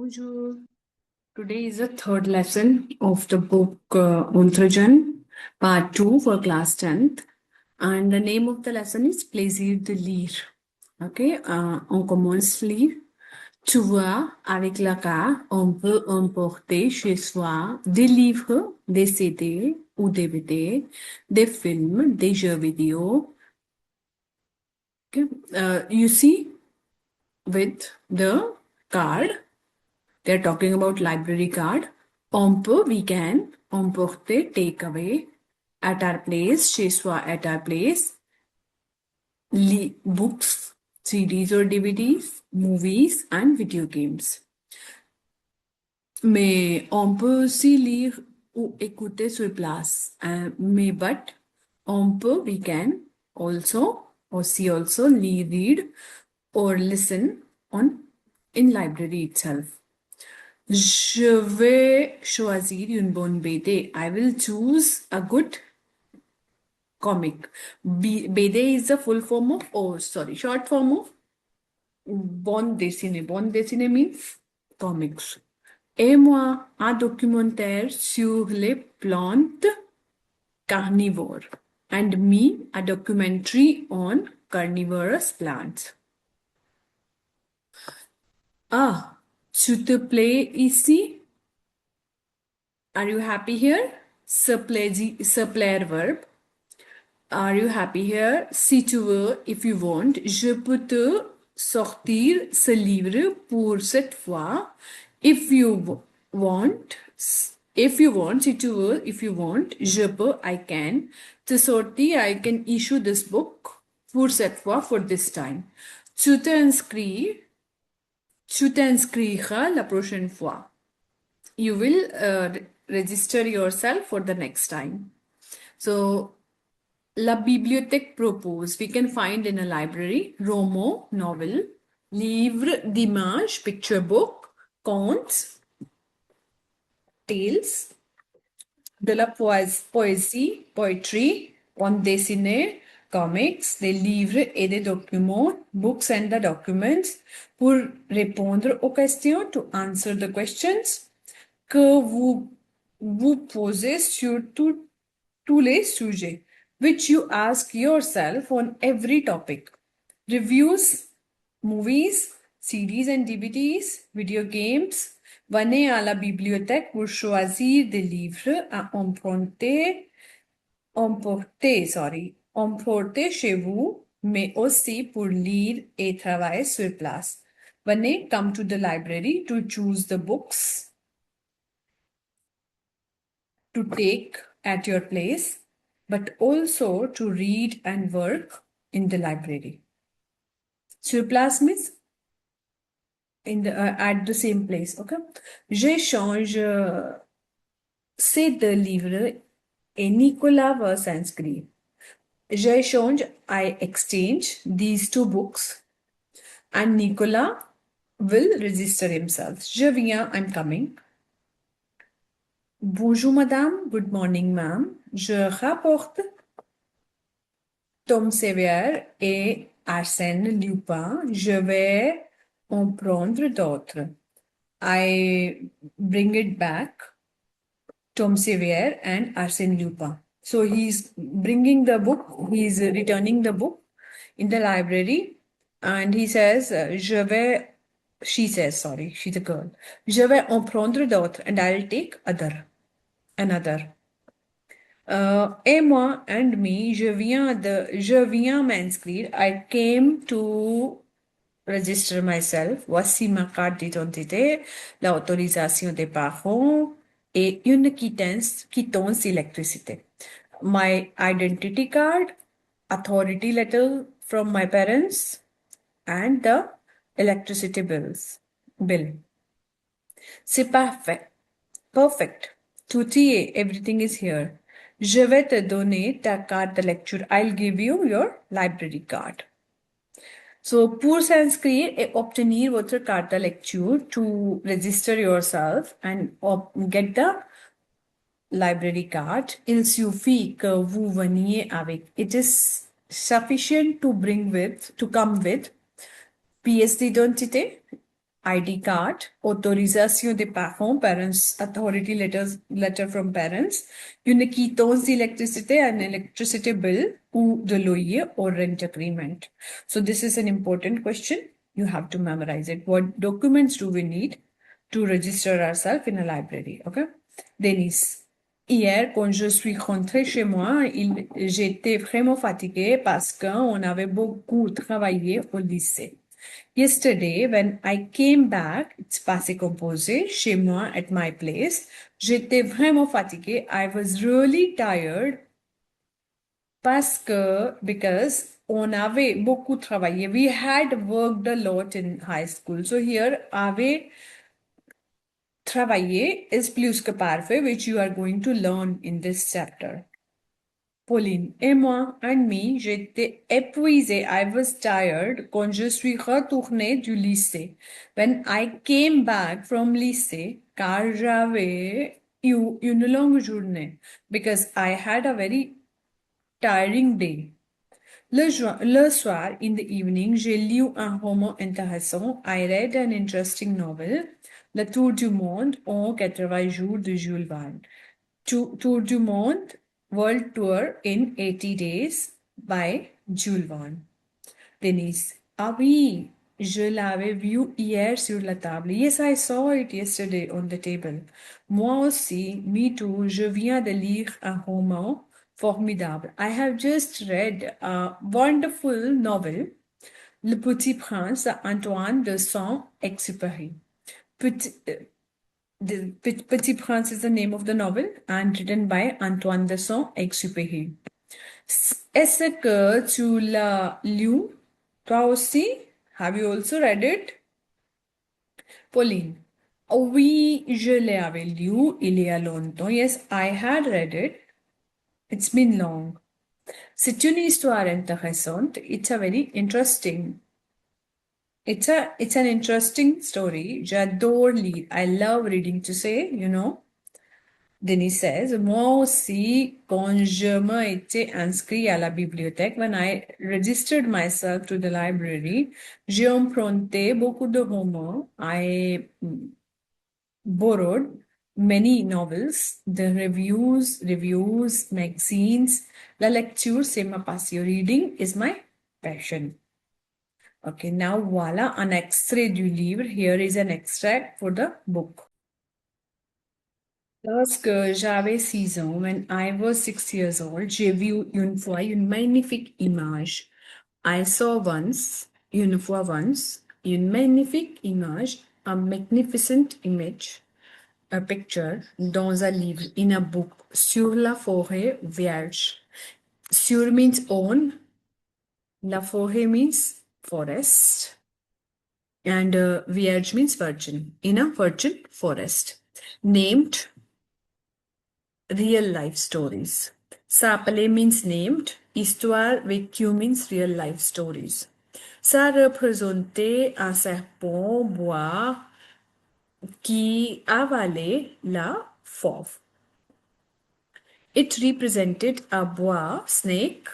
Bonjour. Today is the third lesson of the book Entre, Jeune, part 2 for class 10th. And the name of the lesson is Plaisir de lire. Ok, on commence lire. Tu vois, avec la carte, on peut emporter chez soi des livres, des CD ou DVD, des films, des jeux vidéo. Okay. You see, with the card, they're talking about library card. On peut, we can, emporter, take away, at our place, chez soi, at our place, books, CDs or DVDs, movies and video games. Mais on peut aussi lire ou écouter sur place. Mais but on peut, we can also read or listen in library itself. Je vais choisir une bonne BD. I will choose a good comic. BD is the full form of, short form of bande dessinée. Bande dessinée means comics. Et moi, un documentaire sur les plantes carnivores. And me, a documentary on carnivorous plants. Ah, tu te plais ici? Are you happy here? Se plaire verb. Are you happy here? Si tu veux, if you want, je peux te sortir ce livre pour cette fois. If you want, si tu veux, if you want, je peux, I can. Te sortir, I can issue this book pour cette fois, for this time. Tu t'inscriras la prochaine fois. You will register yourself for the next time. So, la bibliothèque propose, we can find in a library, roman, novel, livre d'images, picture book, contes, tales, de la poésie, poetry, bande dessinée, comics, des livres et des documents, books and the documents, pour répondre aux questions, to answer the questions que vous posez sur tous les sujets, which you ask yourself on every topic. Reviews, movies, CDs and DVDs, video games. Venez à la bibliothèque pour choisir des livres à emporter chez vous, mais aussi pour lire et travailler sur place. Venez, come to the library to choose the books to take at your place, but also to read and work in the library. Sur place means at the same place. Okay. J'échange ces deux livres et Nicolas va s'inscrire. J'échange, I exchange these two books, and Nicolas will register himself. Je viens, I'm coming. Bonjour madame, good morning ma'am. Je rapporte Tom Sawyer et Arsène Lupin. Je vais en prendre d'autres. I bring it back, Tom Sawyer and Arsène Lupin. So he's bringing the book, he's returning the book in the library, and he says, she says, sorry, she's a girl. Je vais en prendre d'autres, and I'll take another. Et moi, and me, je viens m'inscrire. I came to register myself. Voici ma carte d'identité, l'autorisation des parents et une quittance d'électricité. My identity card, authority letter from my parents, and the electricity bill. C'est parfait. Perfect. Tout y est. Everything is here. Je vais te donner ta carte de lecture. I'll give you your library card. So, pour s'inscrire et obtenir votre carte de lecture, to register yourself and get the library card, il suffit que vous veniez avec. It is sufficient to come with pièce d'identité, ID card, autorisation des parents, parents, authority letter from parents, une quittance d'électricité, an electricity bill, ou de loyer or rent agreement. So this is an important question. You have to memorize it. What documents do we need to register ourselves in a library? Okay. Denise. Hier, quand je suis rentrée chez moi, j'étais vraiment fatiguée parce qu'on avait beaucoup travaillé au lycée. Yesterday, when I came back, it's passé composé, chez moi, at my place, j'étais vraiment fatiguée. I was really tired because on avait beaucoup travaillé. We had worked a lot in high school. So here, avait travaillé is plus que parfait, which you are going to learn in this chapter. Pauline et moi, and me, j'étais épuisée. I was tired quand je suis retournée du lycée. When I came back from lycée, car j'avais eu une longue journée. Because I had a very tiring day. Le soir, in the evening, j'ai lu un roman intéressant. I read an interesting novel, Le Tour du Monde en 80 jours de Jules Verne. Tour du Monde, World Tour in 80 Days by Jules Verne. Denise. Ah oui, je l'avais vu hier sur la table. Yes, I saw it yesterday on the table. Moi aussi, me too, je viens de lire un roman formidable. I have just read a wonderful novel, Le Petit Prince d'Antoine de Saint-Exupéry. The Petit Prince is the name of the novel and written by Antoine de Saint-Exupéry. Est-ce que tu l'as lu, toi aussi? Have you also read it? Pauline. Oh, oui, je l'avais lu il y a longtemps. Yes, I had read it. It's been long. C'est une histoire intéressante. It's a very interesting. It's an interesting story. J'adore lire. I love reading to say. Denis says, moi aussi, quand je m'ai été inscrit à la bibliothèque, when I registered myself to the library, j'ai emprunté beaucoup de romans. I borrowed many novels, the reviews, magazines. La lecture, c'est ma passion. Reading is my passion. Okay, now voila, un extrait du livre. Here is an extract for the book. Lorsque j'avais 6 ans, when I was 6 years old, j'ai vu une fois une magnifique image. I saw une fois once, une magnifique image, a magnificent image, a picture, dans un livre, in a book, sur la forêt vierge. Sur means on, la forêt means forest, and vierge means virgin, in a virgin forest. Named real life stories. S'appeler means named. Histoire avec Q means real life stories. Ça représentait un serpent bois qui avalait la fauve. It represented a boa snake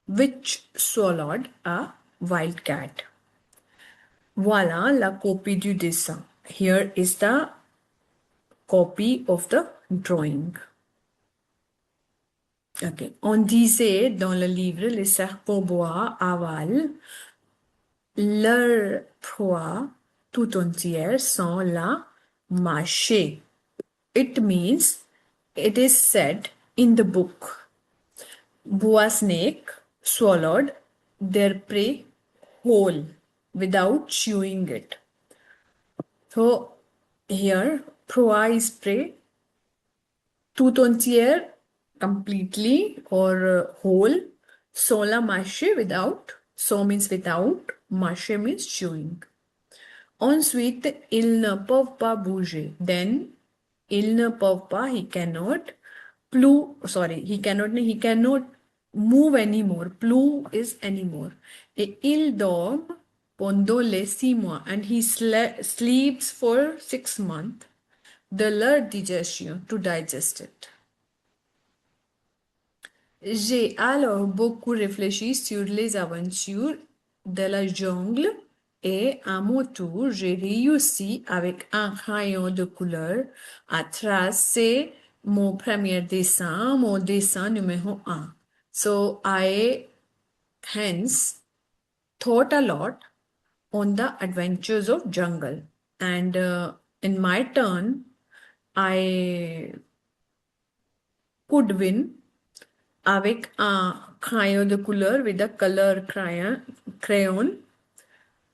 which swallowed a wild cat. Voilà la copie du dessin. Here is the copy of the drawing. Okay. On disait dans le livre, les serpents bois avalent leur proie tout entière sans la mâcher. It means, it is said in the book, boa snake swallowed their prey whole without chewing it. So here, proie is prey, tout entière, completely or whole, sans la mâcher without, so means without, mâcher means chewing. Ensuite, ils ne peuvent pas bouger. Then, ils ne peuvent pas, he cannot he cannot move anymore. Plus is anymore. Et il dorment pendant les 6 mois and he sleeps for 6 months. De leur digestion, to digest it. J'ai alors beaucoup réfléchi sur les aventures de la jungle Et à mon tour, j'ai réussi avec un crayon de couleur à tracer mon premier dessin, mon dessin numéro un. So I hence thought a lot on the adventures of jungle. And in my turn, I could win avec un crayon de couleur with a crayon,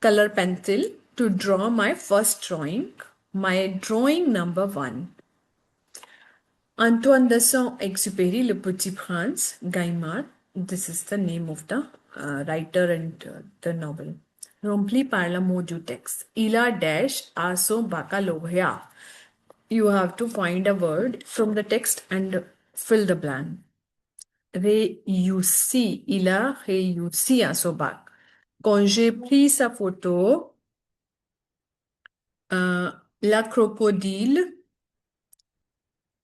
color pencil to draw my first drawing, my drawing number one. Antoine de Saint-Exupéry, Le Petit Prince, Gaimard. This is the name of the writer and the novel. Rempli par le mot du texte. Il a dash à son baccalauréat. You have to find a word from the text and fill the blank. Réussi. Il a réussi à son bac. Quand j'ai pris sa photo, la crocodile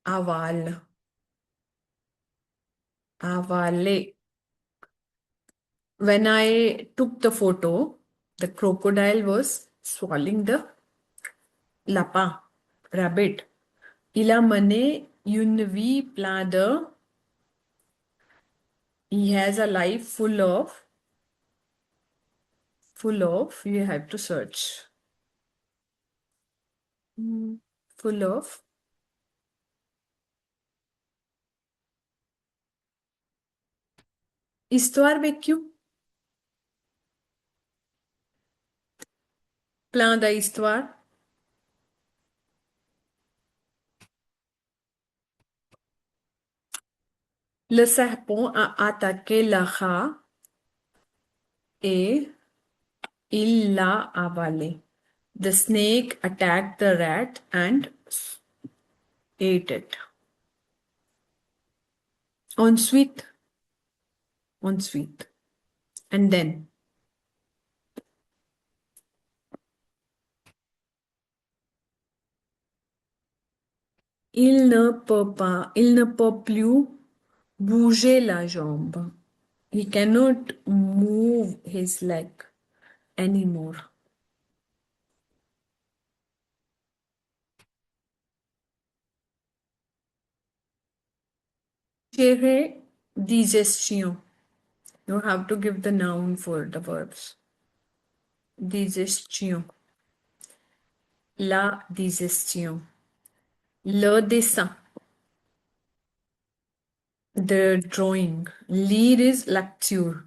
avale. Avale. When I took the photo, the crocodile was swallowing the lapin, rabbit. Il a mené une vie pleine de. He has a life you have to search. Full of. Histoire vécue. Plein d'histoire. Le serpent a attaqué le rat et il l'a avalé. The snake attacked the rat and ate it. Ensuite, and then. Il ne peut plus bouger la jambe. He cannot move his leg anymore. Chercher digestion. You have to give the noun for the verbs. Digestion. La digestion. Le dessin. The drawing. Lire is lecture.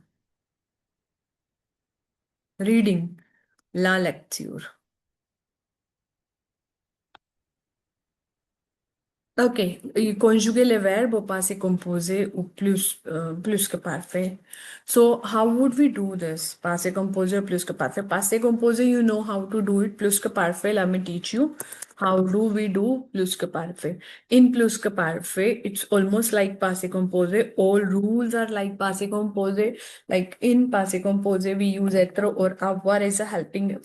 Reading. La lecture. Ok, conjuguer les verbes au passé composé ou plus que parfait. So, how would we do this? Passé composé ou plus que parfait. Passé composé, you know how to do it. Plus que parfait, let me teach you. How do we do plus que parfait? In plus que parfait, it's almost like passé composé. All rules are like passé composé. Like in passé composé, we use être or avoir as a helping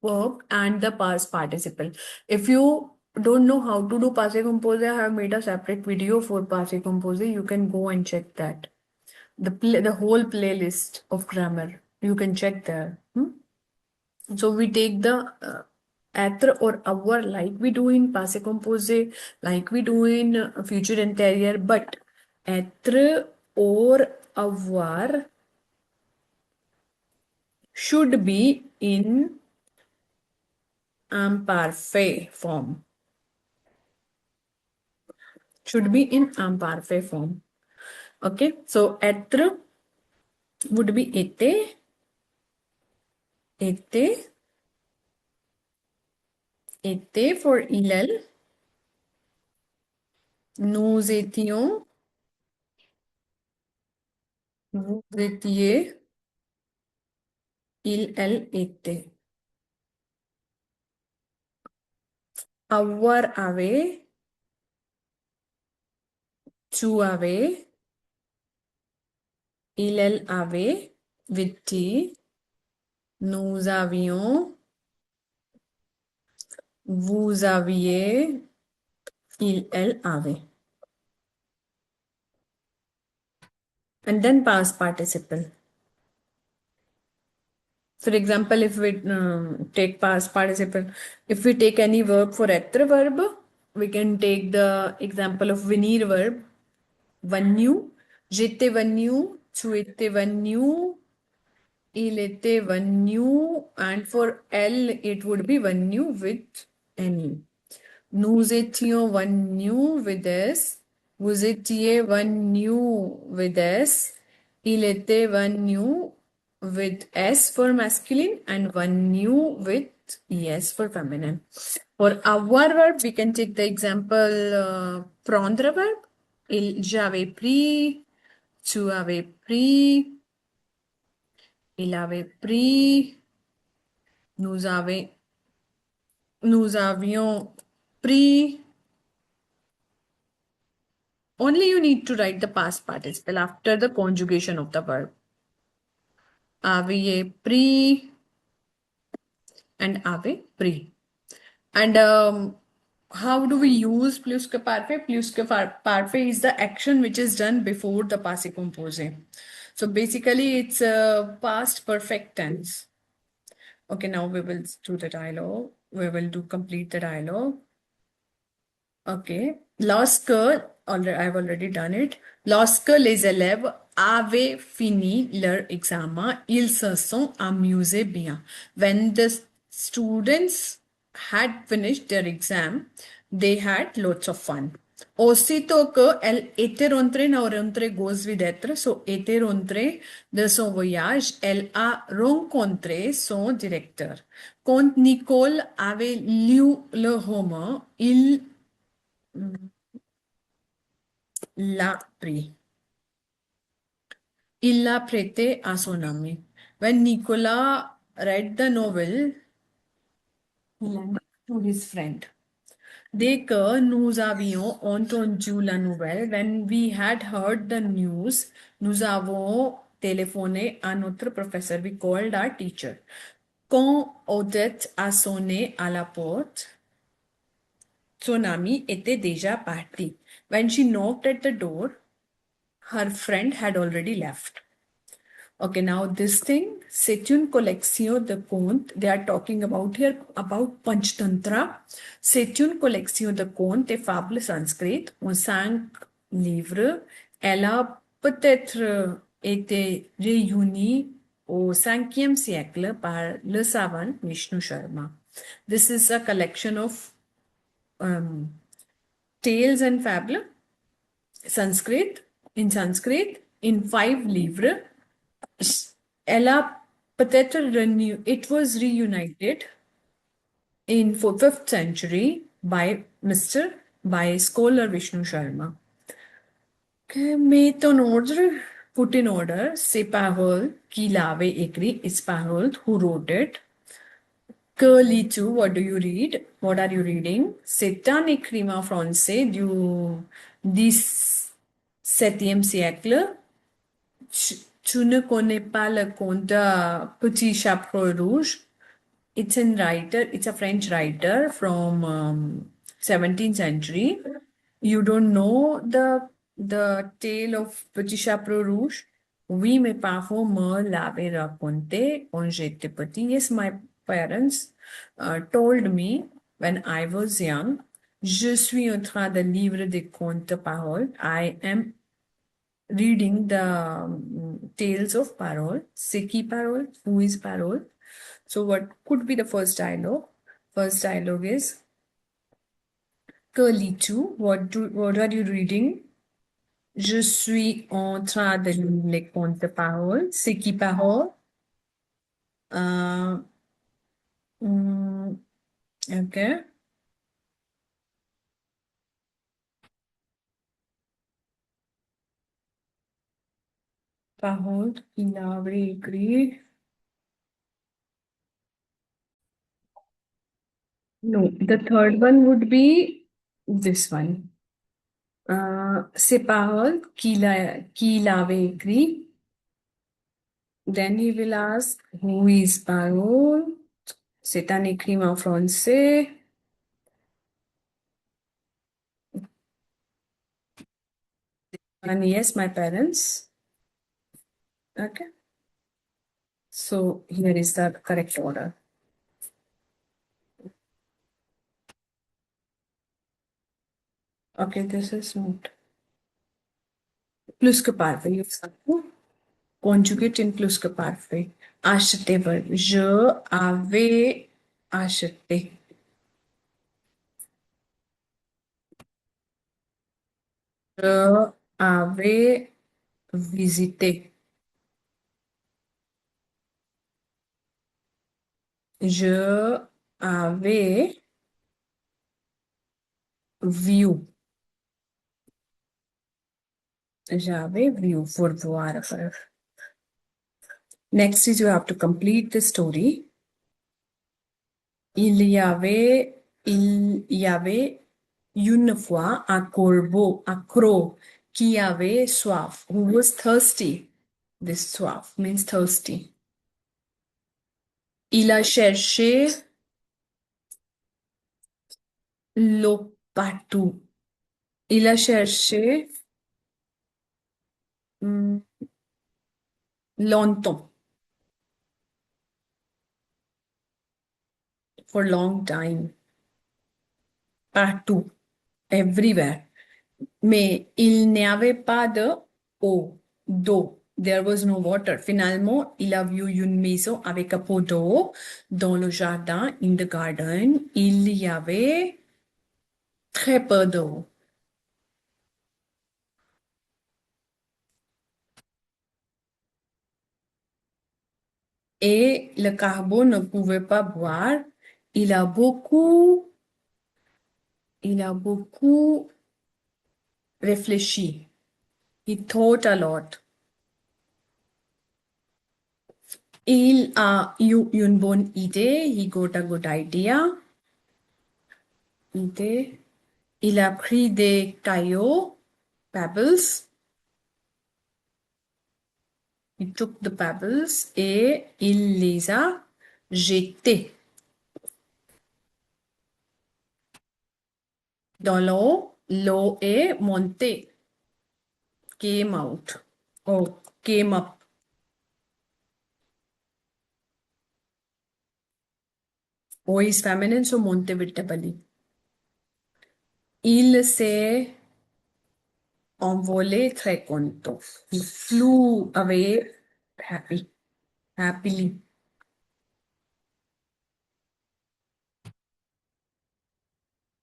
verb and the past participle. If you don't know how to do passive compose, I have made a separate video for passive compose. You can go and check that. The whole playlist of grammar. You can check there. So we take the être or our like we do in passé composé, like we do in future intérieur, but être or avoir should be in imparfait form. Should be in imparfait form. Okay, so être would be était for il, nous étions, vous étiez, il, elle était. Avoir avait, tu avais, il, elle avait, with T, nous avions, vous aviez, il, elle avait. And then past participle. For example, if we take past participle, if we take any verb for être verb, we can take the example of venir verb, venu, j'étais venu, tu étais venu, il était venu, and for elle, it would be venu with any. Nous étions venus with us. Vous étiez venu with us. Il était venu with S for masculine and venu with ES for feminine. For avoir verb, we can take the example prendre verb. J'avais pris, tu avais pris, il avait pris, nous avions pris. Only you need to write the past participle after the conjugation of the verb. Avait pris and avait pris. And how do we use plus que parfait? Plus que parfait is the action which is done before the passé composé. So basically it's a past perfect tense. Okay, now we will do the dialogue. We will do complete the dialogue. Okay. Lorsque, I've already done it. Lorsque les élèves avaient fini leur examen, ils se sont amusés bien. When the students had finished their exam, they had lots of fun. Aussitôt que elle était rentrée, now rentrée goes with être, so était rentrée de son voyage, elle a rencontré son directeur. Quand Nicole avait lu le roman, il l'a pris. Il l'a prêté à son ami. When Nicolas read the novel, he lent it to his friend. Dès que nous avions entendu la nouvelle, when we had heard the news, nous avons téléphoné à notre professeur. We called our teacher. Quand Odette a sonné à la porte, son ami était déjà parti. When she knocked at the door, her friend had already left. Okay, now this thing, c'est une collection de contes. They are talking about here about Panchtantra. C'est une collection de contes et fables sanskrites en 5 livres. Elle a peut-être été réunie au 5e siècle par le savant Vishnu Sharma. This is a collection of tales and fables Sanskrit in 5 livres. Ella peut-être it was reunited in 5th century by scholar Vishnu Sharma. Mais en ordre, put in order, ces paroles qu'il avait écrit, its paroles, who wrote it. Que lis-tu? What do you read? What are you reading? C'est un écrivain français du 17e siècle. Tu ne connais pas le conte Petit Chapeau Rouge? It's a French writer from 17th century. You don't know the tale of Petit Chapeau Rouge? Oui, mes parents me l'avaient raconté quand j'étais petit. Yes, my parents told me when I was young. Je suis en train de lire des contes paroles. I am reading the tales of Parole. C'est qui Parole? Who is Parole? So what could be the first dialogue? First dialogue is Que lis-tu? What are you reading? Je suis en train de lire les contes de Parole. C'est qui Parole? Okay. Parole qu'il avait écrit. No, the third one would be this one. Ces paroles qu'il avait écrit. Then he will ask, who is Parole? C'est un écrivain français. And yes, my parents. Okay. So here is the correct order. Okay, this is not. Plus que parfait, you have conjugate in plus que parfait. Acheter verbe. Je avais acheté. Je avais visité. Je avais vu. J'avais vu, pour voir. Next is you have to complete the story. Il y avait une fois un corbeau, un croc, qui avait soif, who was thirsty. This soif means thirsty. Il a cherché l'eau partout. Il a cherché longtemps. For long time. Partout. Everywhere. Mais il n'y avait pas d'eau. There was no water. Finalement, il a vu une maison avec un pot d'eau dans le jardin, in the garden. Il y avait très peu d'eau. Et le corbeau ne pouvait pas boire. Il a beaucoup réfléchi. He thought a lot. Il a eu une bonne idée. He got a good idea. Idée. Il a pris des cailloux, pebbles. He took the pebbles et il les a jetés dans l'eau. L'eau est montée. Came out. Oh, came up. O is feminine, so monte with double E. Il s'est envolé très content. He flew away happily.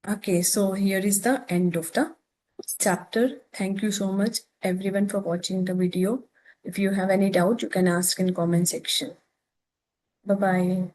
Okay, so here is the end of the chapter. Thank you so much everyone for watching the video. If you have any doubt, you can ask in comment section. Bye-bye.